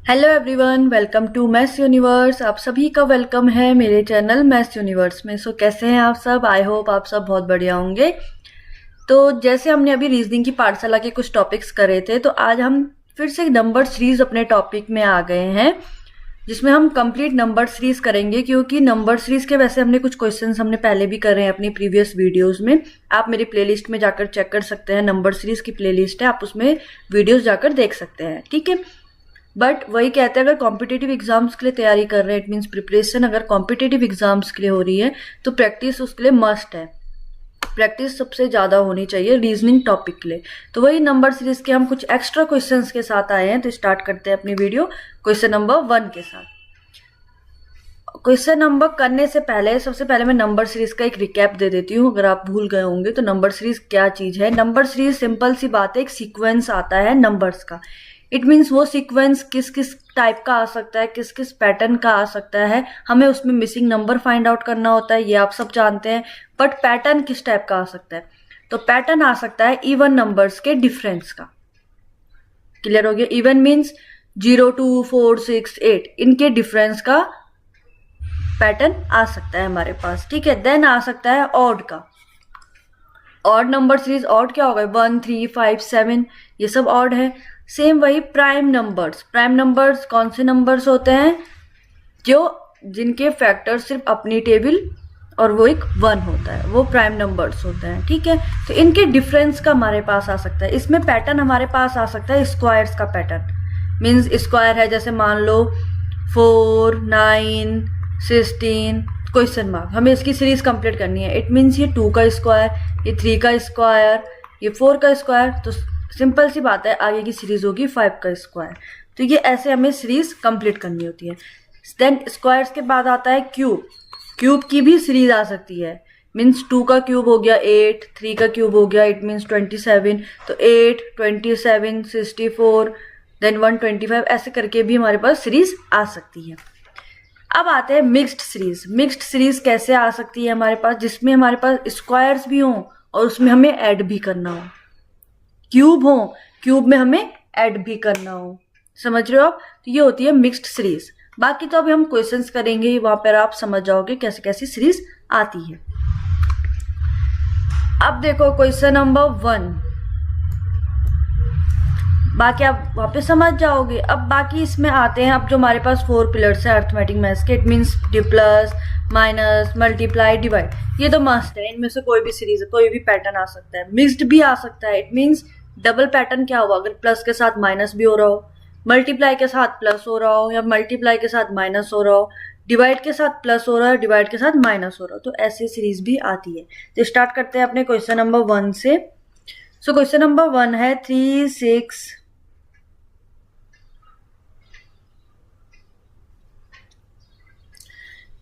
Hello everyone, welcome to maths universe. आप सभी का वेलकम है मेरे चैनल मैथ्स यूनिवर्स में। कैसे हैं आप सब? आई होप आप सब बहुत बढ़िया होंगे। तो जैसे हमने अभी रीजनिंग की पाठशाला के कुछ टॉपिक्स करे थे, तो आज हम फिर से नंबर सीरीज अपने टॉपिक में आ गए हैं, जिसमें हम कंप्लीट नंबर सीरीज करेंगे। क्योंकि नंबर सीरीज के वैसे हमने कुछ क्वेश्चंस हमने पहले भी करे हैं अपनी प्रीवियस वीडियोस में। आप मेरी प्लेलिस्ट में जाकर चेक कर सकते हैं, नंबर सीरीज की प्लेलिस्ट है, आप उसमें वीडियोस जाकर देख सकते हैं, ठीक है। बट वही कहते हैं, अगर कॉम्पिटिटिव एग्जाम्स के लिए तैयारी कर रहे हैं, इट मीन्स प्रिपरेशन अगर कॉम्पिटिटिव एग्जाम्स के लिए हो रही है, तो प्रैक्टिस उसके लिए मस्ट है। प्रैक्टिस सबसे ज्यादा होनी चाहिए रीजनिंग टॉपिक के लिए। तो वही नंबर सीरीज के हम कुछ एक्स्ट्रा क्वेश्चंस के साथ आए हैं। तो स्टार्ट करते हैं अपनी वीडियो क्वेश्चन नंबर 1 के साथ। क्वेश्चन नंबर करने से पहले सबसे पहले मैं नंबर सीरीज का एक रिकैप दे देती हूँ, अगर आप भूल गए होंगे तो। नंबर सीरीज क्या चीज है? नंबर सीरीज सिंपल सी बात है, एक सीक्वेंस आता है नंबर्स का। इट मीन्स वो सीक्वेंस किस किस टाइप का आ सकता है, किस किस पैटर्न का आ सकता है, हमें उसमें मिसिंग नंबर फाइंड आउट करना होता है, ये आप सब जानते हैं। बट पैटर्न किस टाइप का आ सकता है? तो पैटर्न आ सकता है इवन नंबर्स के डिफरेंस का। क्लियर हो गया? इवन मीन्स 0, 2, 4, 6, 8 इनके डिफरेंस का पैटर्न आ सकता है हमारे पास, ठीक है। देन आ सकता है ऑड का। ऑड नंबर सीरीज, ऑड क्या होगा? 1, 3, 5, 7, ये सब ऑड है। सेम वही प्राइम नंबर्स। प्राइम नंबर्स कौन से नंबर्स होते हैं? जो जिनके फैक्टर सिर्फ अपनी टेबल और वो एक 1 होता है, वो प्राइम नंबर्स होते हैं, ठीक है। तो इनके डिफरेंस का हमारे पास आ सकता है। इसमें पैटर्न हमारे पास आ सकता है स्क्वायर्स का पैटर्न। मीन्स स्क्वायर है, जैसे मान लो 4, 9, 16 क्वेश्चन मार्क, हमें इसकी सीरीज कंप्लीट करनी है। इट मीन्स ये 2 का स्क्वायर, ये 3 का स्क्वायर, ये 4 का स्क्वायर। तो सिंपल सी बात है, आगे की सीरीज होगी 5 का स्क्वायर। तो ये ऐसे हमें सीरीज कंप्लीट करनी होती है। देन स्क्वायर्स के बाद आता है क्यूब। क्यूब की भी सीरीज आ सकती है। मीन्स 2 का क्यूब हो गया 8, 3 का क्यूब हो गया, इट मीन्स 27। तो 8, 27, 64, देन 125, ऐसे करके भी हमारे पास सीरीज आ सकती है। अब आते हैं मिक्स्ड सीरीज। मिक्स्ड सीरीज कैसे आ सकती है हमारे पास? जिसमें हमारे पास स्क्वायर्स भी हों और उसमें हमें ऐड भी करना हो। क्यूब हो, क्यूब में हमें ऐड भी करना हो। समझ रहे हो आप? तो ये होती है मिक्स्ड सीरीज। बाकी तो अभी हम क्वेश्चंस करेंगे, वहां पर आप समझ जाओगे कैसे कैसी सीरीज आती है। अब देखो क्वेश्चन नंबर 1, बाकी आप वहां पे समझ जाओगे। अब बाकी इसमें आते हैं, अब जो हमारे पास 4 पिलर्स है अर्थमेटिक मैथ्स के, it means plus, minus, multiply, divide, ये तो मस्ट है। इनमें से कोई भी सीरीज, कोई भी पैटर्न आ सकता है। मिक्स्ड भी आ सकता है। इट मीन्स डबल पैटर्न क्या हुआ? अगर प्लस के साथ माइनस भी हो रहा हो, मल्टीप्लाई के साथ प्लस हो रहा हो, या मल्टीप्लाई के साथ माइनस हो रहा हो, डिवाइड के साथ प्लस हो रहा है, डिवाइड के साथ माइनस हो रहा हो, तो ऐसी सीरीज भी आती है। तो स्टार्ट करते हैं अपने क्वेश्चन नंबर 1 से। सो क्वेश्चन नंबर 1 है 3, 6,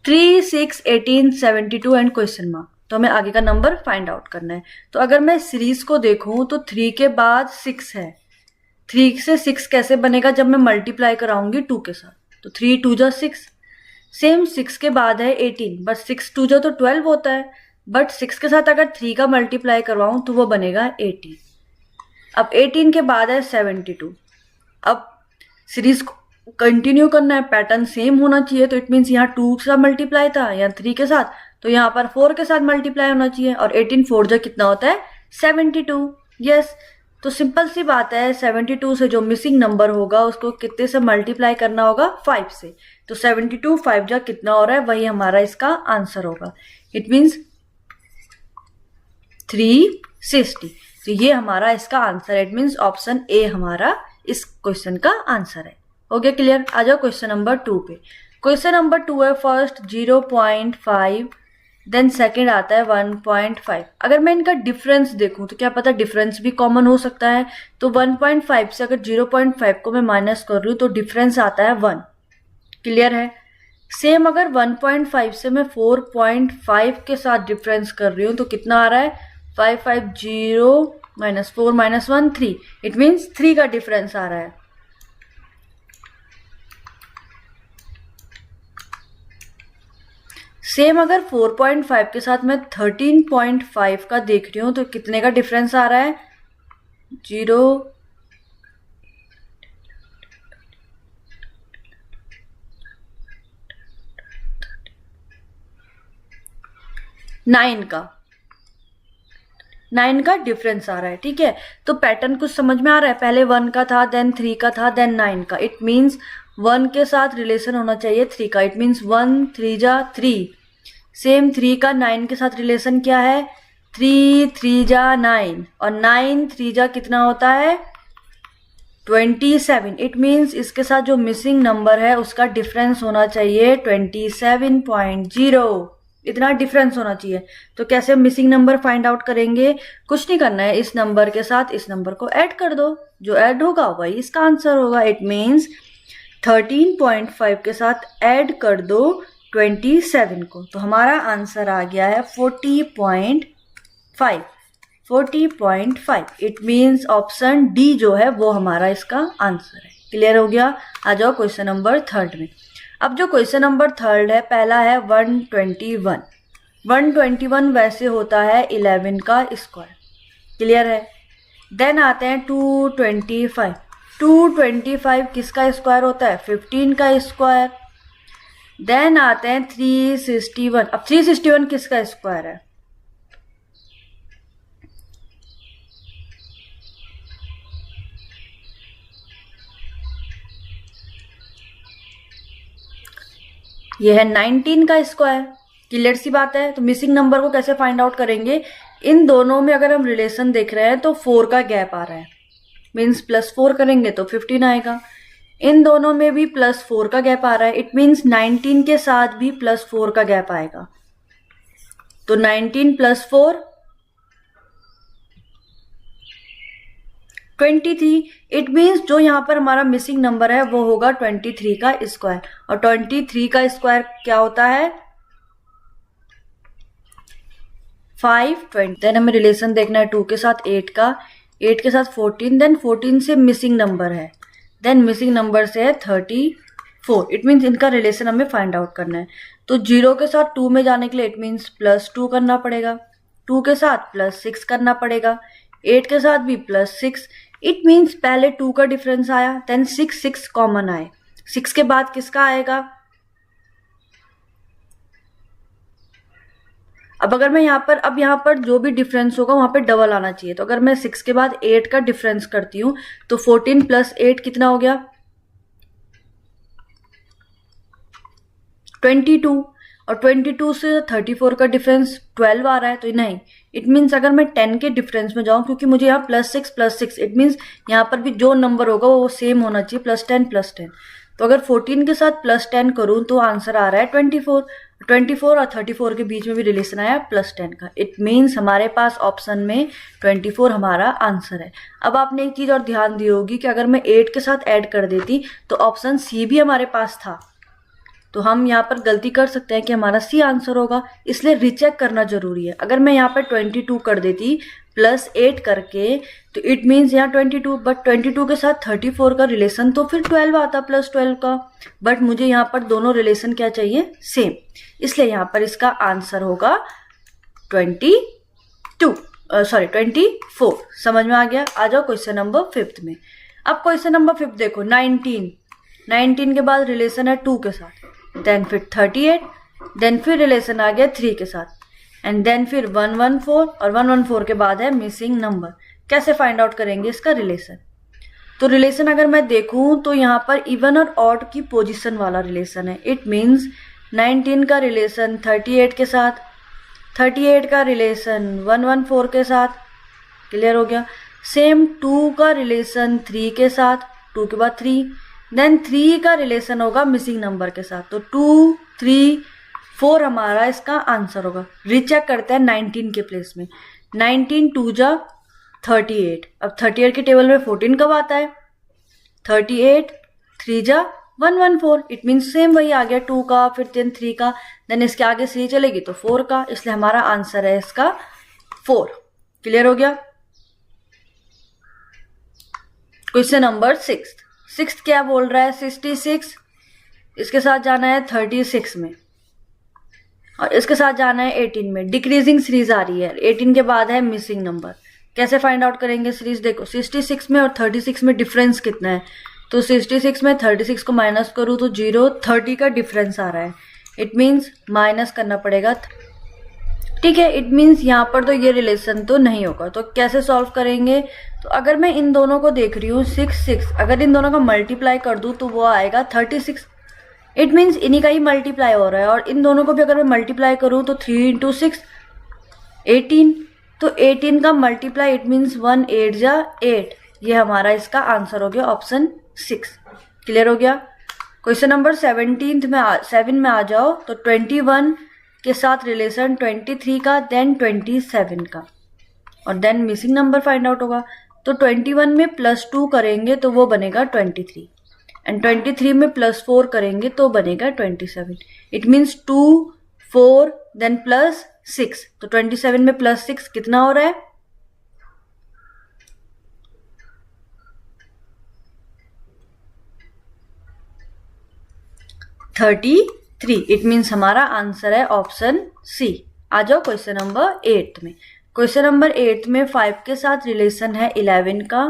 3, 6, 18, 72 एंड क्वेश्चन मार्क। तो हमें आगे का नंबर फाइंड आउट करना है। तो अगर मैं सीरीज को देखूं तो 3 के बाद 6 है। 3 से 6 कैसे बनेगा? जब मैं मल्टीप्लाई कराऊंगी 2 के साथ। तो 3 2 जा 6। सेम 6 के बाद है 18, बट 6 2 जा तो 12 होता है। बट 6 के साथ अगर 3 का मल्टीप्लाई करवाऊं तो वो बनेगा 18। अब 18 के बाद है 72। अब सीरीज कंटिन्यू करना है, पैटर्न सेम होना चाहिए। तो इट मीन्स यहाँ 2 के साथ मल्टीप्लाई था, यहाँ 3 के साथ, तो यहाँ पर 4 के साथ मल्टीप्लाई होना चाहिए। और 18 4 जा कितना होता है? 72। यस, तो सिंपल सी बात है, 72 से जो मिसिंग नंबर होगा उसको कितने से मल्टीप्लाई करना होगा? 5 से। तो 72 5 जा कितना हो रहा है? वही हमारा इसका आंसर होगा। It means 360। तो ये हमारा इसका आंसर है। इट मीन्स ऑप्शन ए हमारा इस क्वेश्चन का आंसर है। हो गया क्लियर? आ जाओ क्वेश्चन नंबर 2 पे। क्वेश्चन नंबर 2 है फर्स्ट 0.5, देन सेकंड आता है 1.5। अगर मैं इनका डिफरेंस देखूं तो क्या पता डिफरेंस भी कॉमन हो सकता है। तो 1.5 से अगर 0.5 को मैं माइनस कर रही हूँ तो डिफरेंस आता है 1। क्लियर है? सेम अगर 1.5 से मैं 4.5 के साथ डिफरेंस कर रही हूँ तो कितना आ रहा है? 550 माइनस 4 माइनस 1 3। इट मीन्स 3 का डिफरेंस आ रहा है। सेम अगर 4.5 के साथ मैं 13.5 का देख रही हूँ तो कितने का डिफरेंस आ रहा है? 0 9 का डिफरेंस आ रहा है, ठीक है। तो पैटर्न कुछ समझ में आ रहा है, पहले 1 का था, देन 3 का था, देन 9 का। इट मीन्स 1 के साथ रिलेशन होना चाहिए 3 का। इट मीन्स 1 3 जा 3। सेम 3 का 9 के साथ रिलेशन क्या है, 3 3 जा 9, और 9 3 जा कितना होता है 27। इट मीन्स इसके साथ जो मिसिंग नंबर है उसका डिफरेंस होना चाहिए 27.0। इतना डिफरेंस होना चाहिए। तो कैसे मिसिंग नंबर फाइंड आउट करेंगे, कुछ नहीं करना है, इस नंबर के साथ इस नंबर को ऐड कर दो, जो ऐड होगा वही इसका आंसर होगा। इट मीन्स 13.5 के साथ ऐड कर दो 27 को, तो हमारा आंसर आ गया है 40.5। 40.5। इट मीन्स ऑप्शन डी जो है वो हमारा इसका आंसर है। क्लियर हो गया। आ जाओ क्वेश्चन नंबर 3 में। अब जो क्वेश्चन नंबर 3 है, पहला है 121। 121 वैसे होता है 11 का स्क्वायर। क्लियर है। देन आते हैं 225। 225 किसका स्क्वायर होता है 15 का स्क्वायर। देन आते हैं 361। अब 361 किसका स्क्वायर है, ये है 19 का स्क्वायर। क्लियर सी बात है। तो मिसिंग नंबर को कैसे फाइंड आउट करेंगे, इन दोनों में अगर हम रिलेशन देख रहे हैं तो 4 का गैप आ रहा है, मीन्स +4 करेंगे तो 15 आएगा। इन दोनों में भी +4 का गैप आ रहा है। इट मीन्स 19 के साथ भी +4 का गैप आएगा। तो 19 + 4 23। इट मीन्स जो यहाँ पर हमारा मिसिंग नंबर है वो होगा 23 का स्क्वायर। और 23 का स्क्वायर क्या होता है 520। देन हमें रिलेशन देखना है 2 के साथ 8 का, 8 के साथ 14, देन 14 से मिसिंग नंबर है, देन मिसिंग नंबर से है 34। इट मीन्स इनका रिलेशन हमें फाइंड आउट करना है। तो 0 के साथ 2 में जाने के लिए इट मीन्स +2 करना पड़ेगा, 2 के साथ +6 करना पड़ेगा, 8 के साथ भी +6। इट मीन्स पहले 2 का डिफरेंस आया, देन 6 कॉमन आए, 6 के बाद किसका आएगा। अब अगर मैं यहाँ पर जो भी डिफरेंस होगा वहां पे डबल आना चाहिए। तो अगर मैं 6 के बाद 8 का डिफरेंस करती हूँ तो 14 + 8 कितना हो गया 22, और 22 से 34 का डिफरेंस 12 आ रहा है। तो नहीं, इट मीन्स अगर मैं 10 के डिफरेंस में जाऊं, क्योंकि मुझे यहाँ +6 +6, इट मीन्स यहाँ पर भी जो नंबर होगा वो सेम होना चाहिए, +10 +10। तो अगर 14 के साथ +10 करूं तो आंसर आ रहा है 24। 24 और 34 के बीच में भी रिलेशन आया +10 का। इट मीन्स हमारे पास ऑप्शन में 24 हमारा आंसर है। अब आपने एक चीज और ध्यान दी होगी कि अगर मैं 8 के साथ ऐड कर देती तो ऑप्शन सी भी हमारे पास था, तो हम यहाँ पर गलती कर सकते हैं कि हमारा सी आंसर होगा, इसलिए रीचेक करना जरूरी है। अगर मैं यहाँ पर 22 कर देती +8 करके तो इट मीन्स यहाँ 22, बट 22 के साथ 34 का रिलेशन तो फिर 12 आता +12 का, बट मुझे यहाँ पर दोनों रिलेशन क्या चाहिए सेम, इसलिए यहाँ पर इसका आंसर होगा 24। समझ में आ गया। आ जाओ क्वेश्चन नंबर 5 में। अब क्वेश्चन नंबर 5 देखो 19 के बाद रिलेशन है 2 के साथ, देन फिर 38, देन फिर रिलेशन आ गया 3 के साथ, एंड देन फिर 114, और 114 के बाद है मिसिंग नंबर। कैसे फाइंड आउट करेंगे इसका रिलेशन। तो रिलेशन अगर मैं देखूं तो यहाँ पर इवन और ऑड की पोजीशन वाला रिलेशन है। इट मीन्स 19 का रिलेशन 38 के साथ, 38 का रिलेशन 114 के साथ। क्लियर हो गया। सेम 2 का रिलेशन 3 के साथ, 2 के बाद 3, देन 3 का रिलेशन होगा मिसिंग नंबर के साथ। तो 2 3 4 हमारा इसका आंसर होगा। रीचेक करते हैं 19 के प्लेस में। 19 2 जा 38। अब 38 के टेबल में 14 कब आता है 38, 3 जा 114। इट मीन्स सेम वही आ गया, 2 का फिर 3 का, देन इसके आगे 3 चलेगी तो 4 का, इसलिए हमारा आंसर है इसका 4। क्लियर हो गया। क्वेश्चन नंबर 6 क्या बोल रहा है 66, इसके साथ जाना है 36 में, और इसके साथ जाना है 18 में। डिक्रीजिंग सीरीज आ रही है, 18 के बाद है मिसिंग नंबर। कैसे फाइंड आउट करेंगे सीरीज। देखो 66 में और 36 में डिफरेंस कितना है, तो 66 में 36 को माइनस करूँ तो 0, 30 का डिफरेंस आ रहा है। इट मीन्स माइनस करना पड़ेगा ठीक है, इट मीन्स यहाँ पर तो ये रिलेशन तो नहीं होगा। तो कैसे सॉल्व करेंगे? तो अगर मैं इन दोनों को देख रही हूँ 6 6, अगर इन दोनों का मल्टीप्लाई कर दूँ तो वो आएगा 36। इट मीन्स इन्हीं का ही मल्टीप्लाई हो रहा है, और इन दोनों को भी अगर मैं मल्टीप्लाई करूँ तो 3 × 6 18। तो 18 का मल्टीप्लाई, इट मीन्स 1 8 जा 8। ये हमारा इसका आंसर हो गया ऑप्शन 6। क्लियर हो गया? क्वेश्चन नंबर 7 में आ जाओ। तो 21 के साथ रिलेशन 23 का, देन 27 का, और then missing number find out होगा। तो 21 में +2 करेंगे तो वो बनेगा 23, एंड 23 में +4 करेंगे तो बनेगा 27। It means 2 4 then +6। तो 27 में +6 कितना हो रहा है? 33। इट मीन्स हमारा आंसर है ऑप्शन सी। आ जाओ क्वेश्चन नंबर 8 में। क्वेश्चन नंबर 8 में 5 के साथ रिलेशन है 11 का,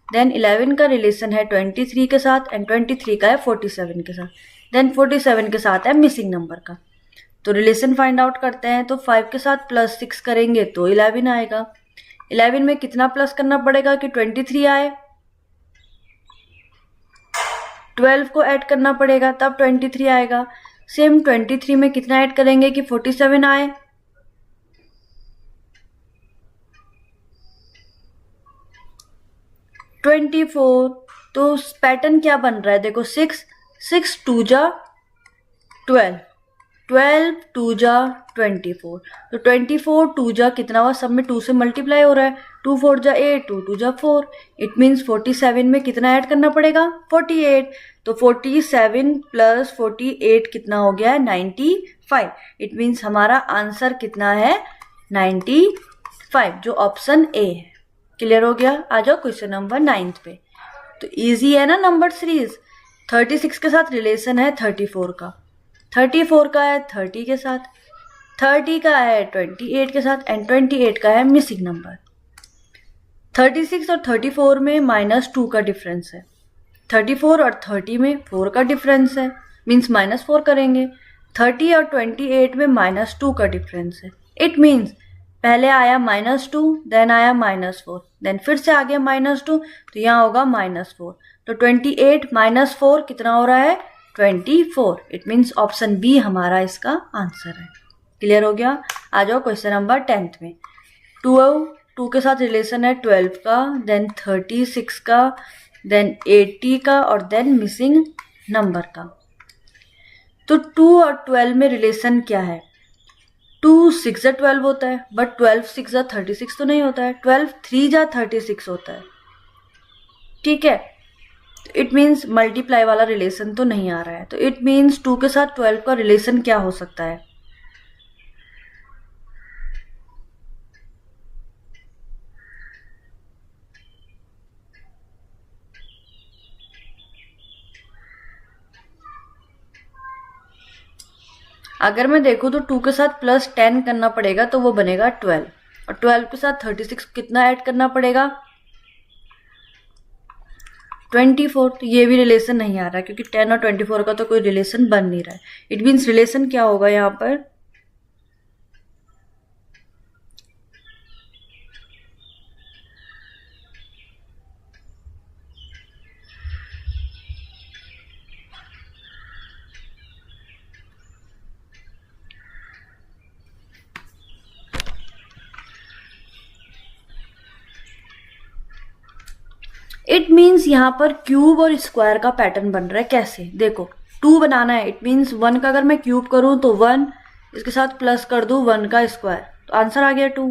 देन 11 का रिलेशन है 23 के साथ, एंड 23 का है 47 के साथ, देन 47 के साथ है मिसिंग नंबर का। तो रिलेशन फाइंड आउट करते हैं। तो 5 के साथ +6 करेंगे तो 11 आएगा। 11 में कितना प्लस करना पड़ेगा कि 23 आए? 12 को ऐड करना पड़ेगा तब 23 आएगा। सेम 23 में कितना ऐड करेंगे कि 47 आए? 24। तो पैटर्न क्या बन रहा है? देखो 6 6 2 जा 12, 12 2 जा 24। तो 24 2 जा कितना हुआ? सब में 2 से मल्टीप्लाई हो रहा है। 2 4 जा 8, 2 2 जा 4। इट मीन्स 47 में कितना ऐड करना पड़ेगा? 48। तो 47 + 48 कितना हो गया है? 95। इट मीन्स हमारा आंसर कितना है? 95, जो ऑप्शन ए है। क्लियर हो गया? आ जाओ क्वेश्चन नंबर 9 पे। तो इजी है ना नंबर सीरीज। 36 के साथ रिलेशन है 34 का, 34 का है 30 के साथ, 30 का है 28 के साथ, एंड 28 का है मिसिंग नंबर। 36 और 34 में -2 का डिफरेंस है। 34 और 30 में 4 का डिफरेंस है, मीन्स -4 करेंगे। 30 और 28 में -2 का डिफरेंस है। इट मीन्स पहले आया -2, देन आया -4, देन फिर से आ गया -2, तो यहाँ होगा -4। तो 28 -4 कितना हो रहा है? 24। इट मीन्स ऑप्शन बी हमारा इसका आंसर है। क्लियर हो गया? आ जाओ क्वेश्चन नंबर 10 में। 2 के साथ रिलेशन है 12 का, देन 36 का, देन 80 का, और देन मिसिंग नंबर का। तो 2 और 12 में रिलेशन क्या है? 2 6 जा 12 होता है, बट 12 6 जा 36 तो नहीं होता है। 12 3 जा 36 होता है। ठीक है, तो इट मीन्स मल्टीप्लाई वाला रिलेशन तो नहीं आ रहा है। तो इट मीन्स 2 के साथ 12 का रिलेशन क्या हो सकता है? अगर मैं देखूं तो 2 के साथ +10 करना पड़ेगा तो वो बनेगा 12, और 12 के साथ 36 कितना ऐड करना पड़ेगा? 24। तो ये भी रिलेशन नहीं आ रहा क्योंकि 10 और 24 का तो कोई रिलेशन बन नहीं रहा है। इट मीन्स रिलेशन क्या होगा यहाँ पर? इट मीन्स यहाँ पर क्यूब और स्क्वायर का पैटर्न बन रहा है। कैसे? देखो 2 बनाना है, इट मीन्स 1 का अगर मैं क्यूब करूँ तो 1, इसके साथ प्लस कर दूँ 1 का स्क्वायर, तो आंसर आ गया 2।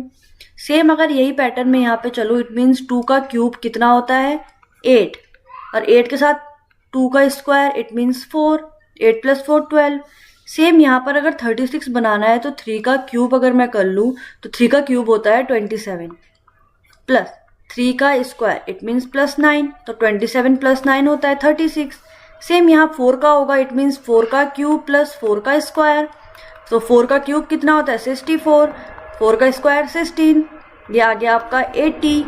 सेम अगर यही पैटर्न में यहाँ पे चलो, इट मीन्स 2 का क्यूब कितना होता है? 8, और 8 के साथ 2 का स्क्वायर, इट मीन्स 4, 8 + 4 12। सेम यहाँ पर अगर 36 बनाना है तो 3 का क्यूब अगर मैं कर लूँ तो 3 का क्यूब होता है 27, प्लस 3 का स्क्वायर, इट मीन्स +9, तो 27 + 9 होता है 36। सेम यहाँ 4 का होगा, इट मीन्स 4 का क्यूब प्लस 4 का स्क्वायर, तो 4 का क्यूब कितना होता है? 64, 4 का स्क्वायर 16, ये आ गया आपका 80।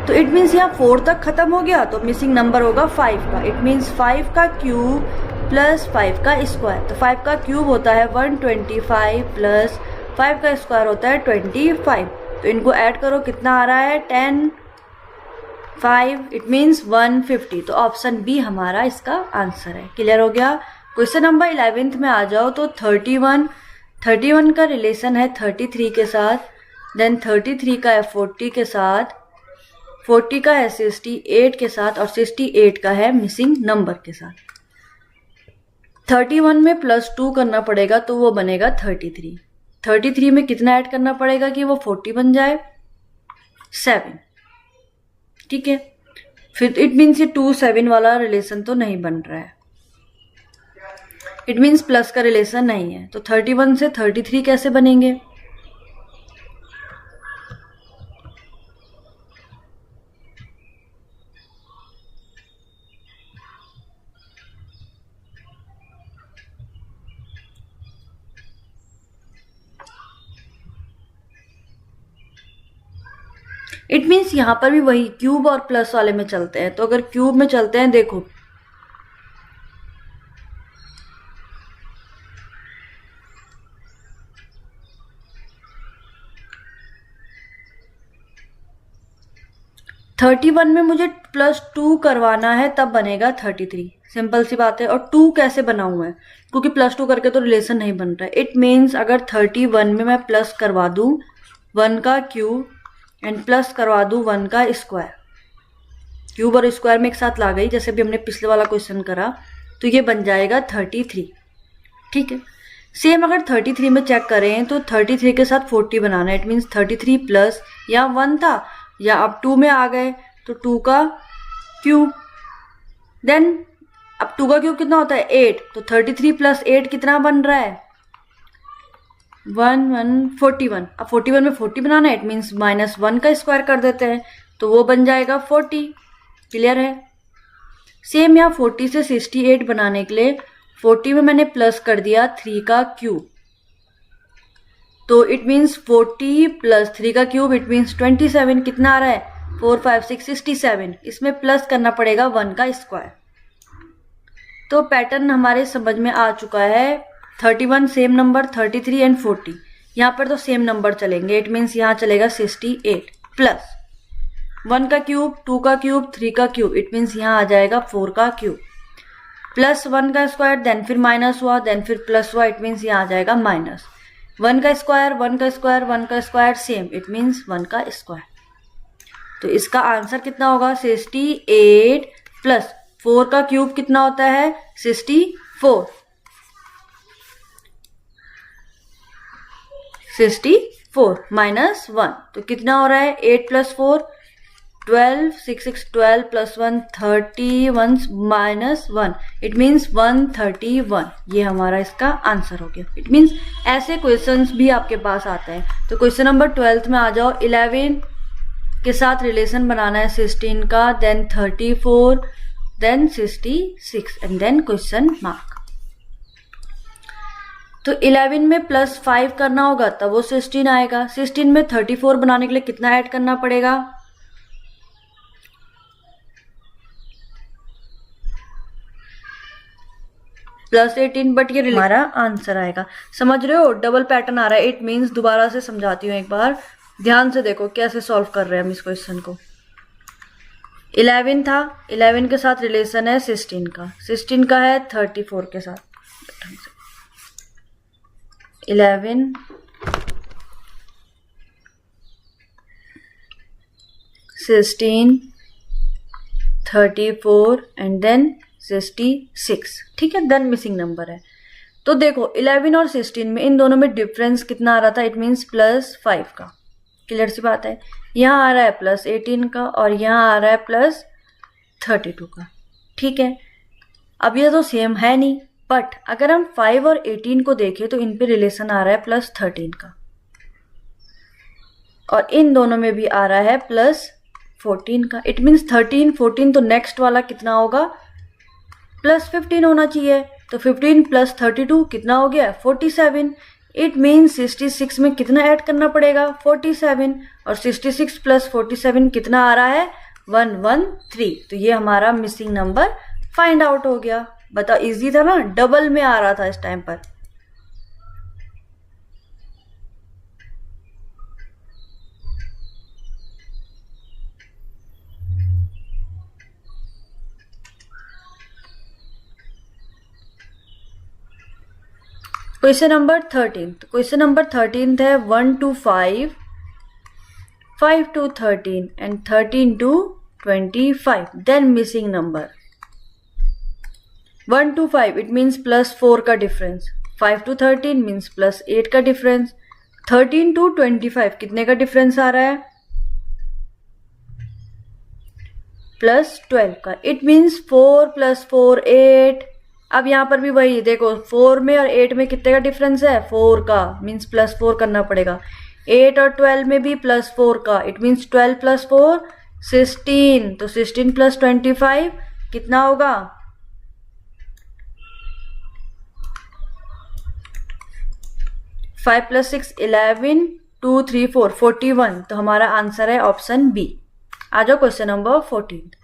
तो इट मीन्स यहाँ 4 तक खत्म हो गया, तो मिसिंग नंबर होगा 5 का। इट मीन्स 5 का क्यूब प्लस 5 का स्क्वायर, तो 5 का क्यूब होता है 125 प्लस 5 का स्क्वायर होता है 25, तो इनको ऐड करो, कितना आ रहा है 10, 5, इट मीन्स 150। तो ऑप्शन बी हमारा इसका आंसर है। क्लियर हो गया। क्वेश्चन नंबर 11th में आ जाओ तो 31 का रिलेशन है 33 के साथ, देन 33 का है 40 के साथ, 40 का है 68 के साथ और 68 का है मिसिंग नंबर के साथ। 31 में +2 करना पड़ेगा तो वो बनेगा 33। 33 में कितना ऐड करना पड़ेगा कि वो 40 बन जाए? 7। ठीक है, फिर इट मीन्स ये 2 7 वाला रिलेशन तो नहीं बन रहा है, इट मीन्स प्लस का रिलेशन नहीं है। तो 31 से 33 कैसे बनेंगे? इट मीन्स यहां पर भी वही क्यूब और प्लस वाले में चलते हैं। तो अगर क्यूब में चलते हैं, देखो +31 में मुझे +2 करवाना है तब बनेगा 33। सिंपल सी बात है। और 2 कैसे बनाऊं मैं? क्योंकि +2 करके तो रिलेशन नहीं बन रहा है। इट मीन्स अगर 31 में मैं प्लस करवा दूं 1 का क्यूब एंड प्लस करवा दूं 1 का स्क्वायर, क्यूब और स्क्वायर में एक साथ ला गई, जैसे भी हमने पिछले वाला क्वेश्चन करा, तो ये बन जाएगा 33। ठीक है, सेम अगर 33 में चेक करें तो 33 के साथ 40 बनाना है। इट मीन्स 33 प्लस या 1 था या अब 2 में आ गए तो 2 का क्यूब, देन अब 2 का क्यूब कितना होता है 8, तो 33 + 8 कितना बन रहा है 41। अब 41 में 40 बनाना है, इट मीन्स -1 का स्क्वायर कर देते हैं तो वो बन जाएगा 40। क्लियर है। सेम यहाँ 40 से 68 बनाने के लिए 40 में मैंने प्लस कर दिया 3 का क्यूब, तो इट मीन्स 40 + 3 का क्यूब इट मीन्स 27। कितना आ रहा है 4 5 6 67। इसमें प्लस करना पड़ेगा 1 का स्क्वायर। तो पैटर्न हमारे समझ में आ चुका है। 31 सेम नंबर, 33 एंड 40 यहाँ पर तो सेम नंबर चलेंगे। इट मीन्स यहाँ चलेगा 68 प्लस 1 का क्यूब, 2 का क्यूब, 3 का क्यूब, इट मीन्स यहाँ आ जाएगा 4 का क्यूब प्लस 1 का स्क्वायर, देन फिर माइनस हुआ, देन फिर प्लस हुआ, इट मीन्स यहाँ आ जाएगा माइनस 1 का स्क्वायर, 1 का स्क्वायर, 1 का स्क्वायर सेम, इट मीन्स 1 का स्क्वायर। तो इसका आंसर कितना होगा 68 प्लस 4 का क्यूब कितना होता है 64, 64 माइनस 1, तो कितना हो रहा है 8 + 4 12, 6 6 12 + 1 31 -1, इट मीन्स 131। ये हमारा इसका आंसर हो गया। इट मीन्स ऐसे क्वेश्चंस भी आपके पास आते हैं। तो क्वेश्चन नंबर 12 में आ जाओ। 11 के साथ रिलेशन बनाना है 16 का, then 34, then 66 and then question mark. तो 11 में +5 करना होगा तब वो 16 आएगा। 16 में 34 बनाने के लिए कितना ऐड करना पड़ेगा +18, बट ये हमारा आंसर आएगा। समझ रहे हो, डबल पैटर्न आ रहा है। इट मीन्स दोबारा से समझाती हूँ, एक बार ध्यान से देखो कैसे सॉल्व कर रहे हैं हम इस क्वेश्चन को। 11 था, 11 के साथ रिलेशन है 16 का, 16 का है 34 के साथ। 11 16 34 एंड देन 66। ठीक है, देन मिसिंग नंबर है। तो देखो 11 और 16 में इन दोनों में डिफरेंस कितना आ रहा था, इट मीन्स +5 का। क्लियर सी बात है। यहाँ आ रहा है +18 का और यहाँ आ रहा है +32 का। ठीक है, अब ये तो सेम है नहीं, बट अगर हम 5 और 18 को देखें तो इन पे रिलेशन आ रहा है +13 का, और इन दोनों में भी आ रहा है +14 का। इट मीन्स 13 14, तो नेक्स्ट वाला कितना होगा +15 होना चाहिए। तो 15 + 32 कितना हो गया 47। इट मीन्स 66 में कितना ऐड करना पड़ेगा 47, और 66 + 47 कितना आ रहा है 113। तो ये हमारा मिसिंग नंबर फाइंड आउट हो गया। बताओ, इजी था ना, डबल में आ रहा था इस टाइम पर। Question number 13। क्वेश्चन नंबर 13 है 1 to 5, 5 to 13 and 13 to 25. Then missing number 1 to 5 it means +4 का डिफरेंस, 5 to 13 means +8 का डिफरेंस, 13 to 25 कितने का डिफरेंस आ रहा है? +12 का। It means 4 + 4 8। अब यहाँ पर भी वही देखो, 4 में और 8 में कितने का डिफरेंस है? 4 का, मीन्स +4 करना पड़ेगा। 8 और 12 में भी +4 का, इट मीन्स 12 + 4 16। तो 16 + 25 कितना होगा? 5 + 6 11 2 3 4 41। तो हमारा आंसर है ऑप्शन बी। आ जाओ क्वेश्चन नंबर 14।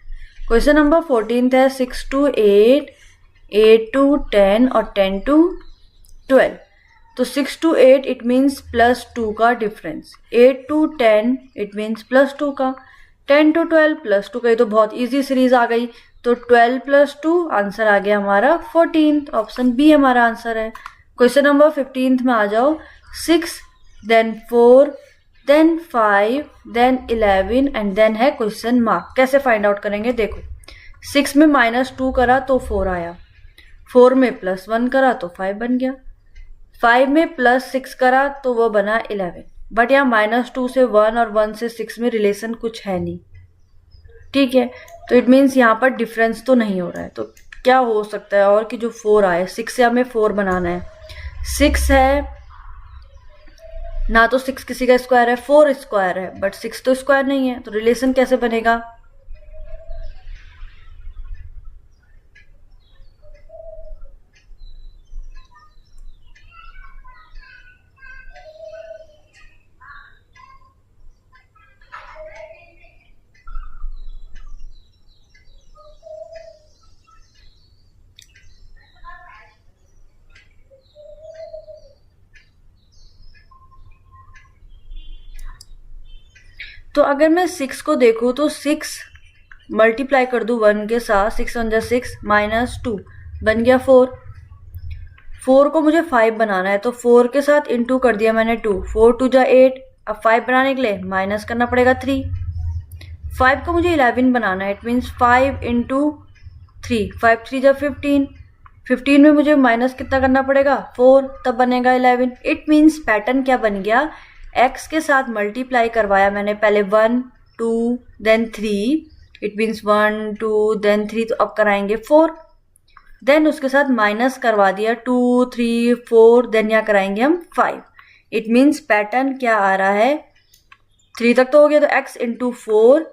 क्वेश्चन नंबर 14 है 6 to 8, 8 to 10 और 10 to 12। तो 6 to 8 इट मीन्स +2 का डिफरेंस, 8 to 10 इट मीन्स +2 का, 10 to 12 +2 का। ये तो बहुत इजी सीरीज आ गई। तो 12 + 2 आंसर आ गया हमारा 14। ऑप्शन बी हमारा आंसर है। क्वेश्चन नंबर 15 में आ जाओ। 6 then 4 then 5 then 11 and then है क्वेश्चन मार्क। कैसे फाइंड आउट करेंगे? देखो, 6 में -2 करा तो 4 आया, 4 में +1 करा तो 5 बन गया, 5 में +6 करा तो वो बना 11। बट यहाँ -2 से 1 और 1 से 6 में रिलेशन कुछ है नहीं, ठीक है। तो इट मीन्स यहाँ पर डिफरेंस तो नहीं हो रहा है। तो क्या हो सकता है और कि जो 4 आए, 6 से हमें 4 बनाना है। 6 है ना, तो 6 किसी का स्क्वायर है, 4 स्क्वायर है, बट 6 तो स्क्वायर नहीं है। तो रिलेशन कैसे बनेगा? तो अगर मैं 6 को देखूँ तो 6 मल्टीप्लाई कर दूँ 1 के साथ, 6 × 6 -2 बन गया 4। 4 को मुझे 5 बनाना है, तो 4 के साथ इंटू कर दिया मैंने 2, 4 × 2 = 8। अब 5 बनाने के लिए माइनस करना पड़ेगा 3। 5 को मुझे 11 बनाना है, इट मीन्स 5 × 3, 5 3 = 15। 15 में मुझे माइनस कितना करना पड़ेगा? 4, तब बनेगा 11। इट मीन्स पैटर्न क्या बन गया? x के साथ मल्टीप्लाई करवाया मैंने, पहले 1 2 देन 3, इट मीन्स 1 2 देन 3। तो अब कराएंगे 4, देन उसके साथ माइनस करवा दिया 2 3 4, देन यहाँ कराएंगे हम 5। इट मीन्स पैटर्न क्या आ रहा है? 3 तक तो हो गया, तो x × 4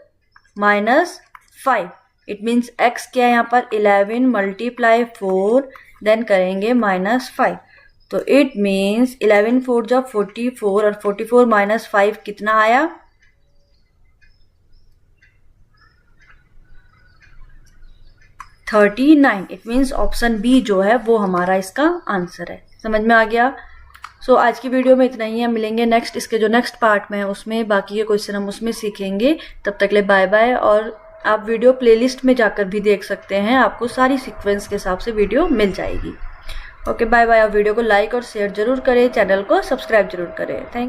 - 5। इट मीन्स x क्या है यहाँ पर? 11 × 4, देन करेंगे -5। तो इट मीन्स 11 4 = 44 और 44 - 5 कितना आया? 39। इट मीन्स ऑप्शन बी जो है वो हमारा इसका आंसर है। समझ में आ गया? सो आज की वीडियो में इतना ही है। मिलेंगे नेक्स्ट, इसके जो नेक्स्ट पार्ट में है उसमें बाकी के क्वेश्चन हम उसमें सीखेंगे। तब तक ले बाय बाय। और आप वीडियो प्लेलिस्ट में जाकर भी देख सकते हैं, आपको सारी सीक्वेंस के हिसाब से वीडियो मिल जाएगी। Okay bye bye. आप वीडियो को लाइक और शेयर जरूर करें, चैनल को सब्सक्राइब जरूर करें। थैंक